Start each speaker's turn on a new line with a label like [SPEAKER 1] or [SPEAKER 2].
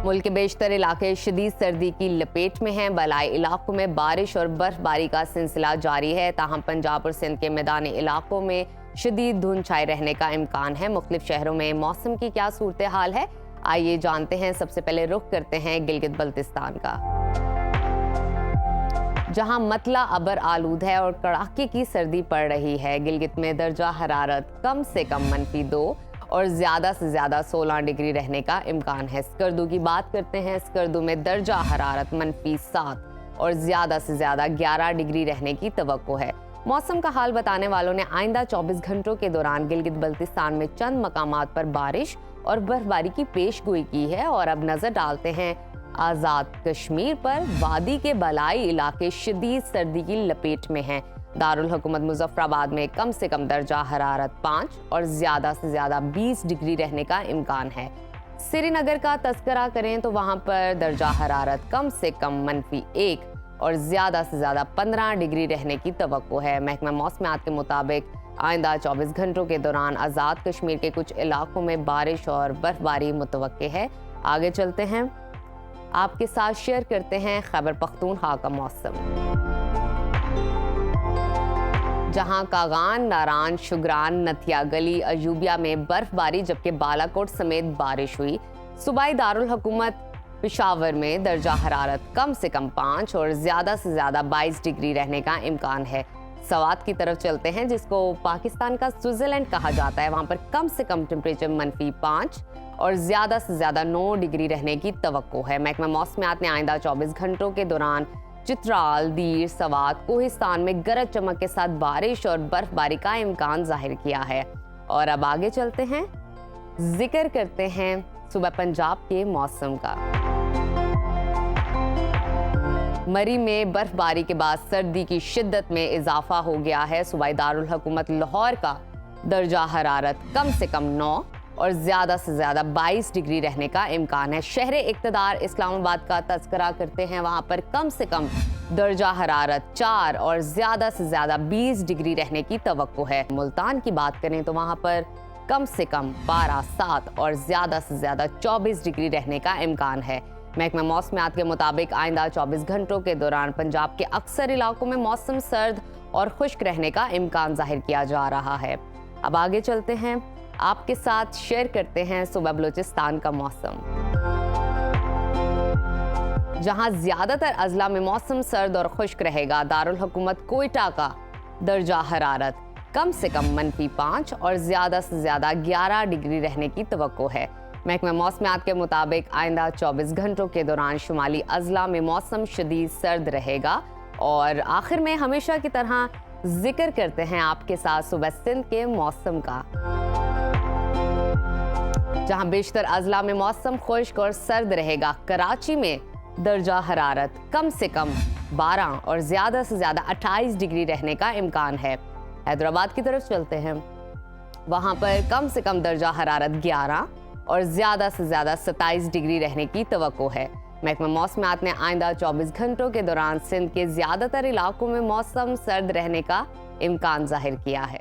[SPEAKER 1] मुल्क के बेशतर इलाके शदीद सर्दी की लपेट में हैं। बलाई इलाकों में बारिश और बर्फबारी का सिलसिला जारी है। ताहम पंजाब और सिंध के मैदानी इलाकों में शदीद धुंध छाए रहने का इम्कान है। मुख्तलिफ शहरों में मौसम की क्या सूरत हाल है, आइए जानते हैं। सबसे पहले रुख करते हैं गिलगित बल्तिस्तान का, जहां मतला अबर आलूद है और कड़ाके की सर्दी पड़ रही है। गिलगित में दर्जा हरारत कम से कम -2 और ज़्यादा से ज़्यादा 16 डिग्री रहने का इम्कान है। स्कर्दू की बात करते हैं। स्कर्दू में दर्जा हरारत -7 और ज़्यादा से ज़्यादा 11 डिग्री रहने की तवक्को है। मौसम का हाल बताने वालों ने आइंदा 24 घंटों के दौरान गिलगित बल्तिस्तान में चंद मकामात पर बारिश और बर्फबारी की पेशगोई की है। और अब नजर डालते हैं आज़ाद कश्मीर पर। वादी के बलाई इलाके शदीद सर्दी की लपेट में हैं। दारुल हुकूमत मुजफ्फराबाद में कम से कम दर्जा हरारत 5 और ज़्यादा से ज़्यादा 20 डिग्री रहने का इम्कान है। श्रीनगर का तस्करा करें तो वहाँ पर दर्जा हरारत कम से कम -1 और ज़्यादा से ज़्यादा 15 डिग्री रहने की तवक्को है। महकमा मौसमियात के मुताबिक आइंदा 24 घंटों के दौरान आज़ाद कश्मीर के कुछ इलाकों में बारिश और बर्फबारी मुतवक्के है। आगे चलते हैं, आपके साथ शेयर करते हैं खैबर पख्तूनख्वा का मौसम, जहां कागान, नारान, शुगरान, नथिया गली, अयूबिया में बर्फबारी जबकि बालाकोट समेत बारिश हुई। सूबाई दारुल हुकूमत पेशावर में दर्जा हरारत कम से कम 5 और ज़्यादा से ज़्यादा 22 डिग्री रहने का इम्कान है। सवात की तरफ चलते हैं, जिसको पाकिस्तान का स्विट्ज़रलैंड कहा जाता है। वहाँ पर कम से कम टेम्परेचर -5 और ज़्यादा से ज़्यादा 9 डिग्री रहने की तवक्को है। महकमा मौसमियात ने आइंदा 24 घंटों के दौरान चित्राल, दीर, सवात, कोहिस्तान में गरज चमक के साथ बारिश और बर्फबारी का इम्कान जाहिर किया है। और अब आगे चलते हैं, जिक्र करते हैं सुबह पंजाब के मौसम का। मरी में बर्फबारी के बाद सर्दी की शिद्दत में इजाफा हो गया है। सूबाई दारुल हुकूमत लाहौर का दर्जा हरारत कम से कम 9 और ज़्यादा से ज़्यादा 22 डिग्री रहने का इम्कान है। शहर इक़्तिदार इस्लामाबाद का तज़किरा करते हैं। वहाँ पर कम से कम दर्जा हरारत 4 और ज़्यादा से ज़्यादा 20 डिग्री रहने की तवक्को है। मुल्तान की बात करें तो वहाँ पर कम से कम 12, 7 और ज़्यादा से ज़्यादा 24 डिग्री रहने का इम्कान है। महकमा मौसमियात के मुताबिक आइंदा 24 घंटों के दौरान पंजाब के अक्सर इलाकों में मौसम सर्द और खुश्क रहने का इम्कान जाहिर किया जा रहा है। अब आगे चलते हैं, आपके साथ शेयर करते हैं सुबह बलूचिस्तान का मौसम, जहां ज्यादातर अजला में मौसम सर्द और खुश्क रहेगा। दारुल हुकूमत कोयटा का दर्जा हरारत कम से कम -5 और ज्यादा से ज्यादा 11 डिग्री रहने की तवक्को है। महकमा मौसमियात के मुताबिक आइंदा 24 घंटों के दौरान शुमाली अजला में मौसम शदीद सर्द रहेगा। और आखिर में हमेशा की तरह जिक्र करते हैं आपके साथ सुबह सिंध के मौसम का, जहां बेशतर अजला में मौसम खुश्क और सर्द रहेगा। कराची में दर्जा हरारत कम से कम 12 और ज़्यादा से ज़्यादा 28 डिग्री रहने का इम्कान है। हैदराबाद की तरफ चलते हैं, वहाँ पर कम से कम दर्जा हरारत 11 और ज़्यादा से ज़्यादा 27 डिग्री रहने की तवक्को है। महकमा मौसमियात ने आइंदा 24 घंटों के दौरान सिंध के ज़्यादातर इलाकों में मौसम सर्द रहने का इम्कान जाहिर किया है।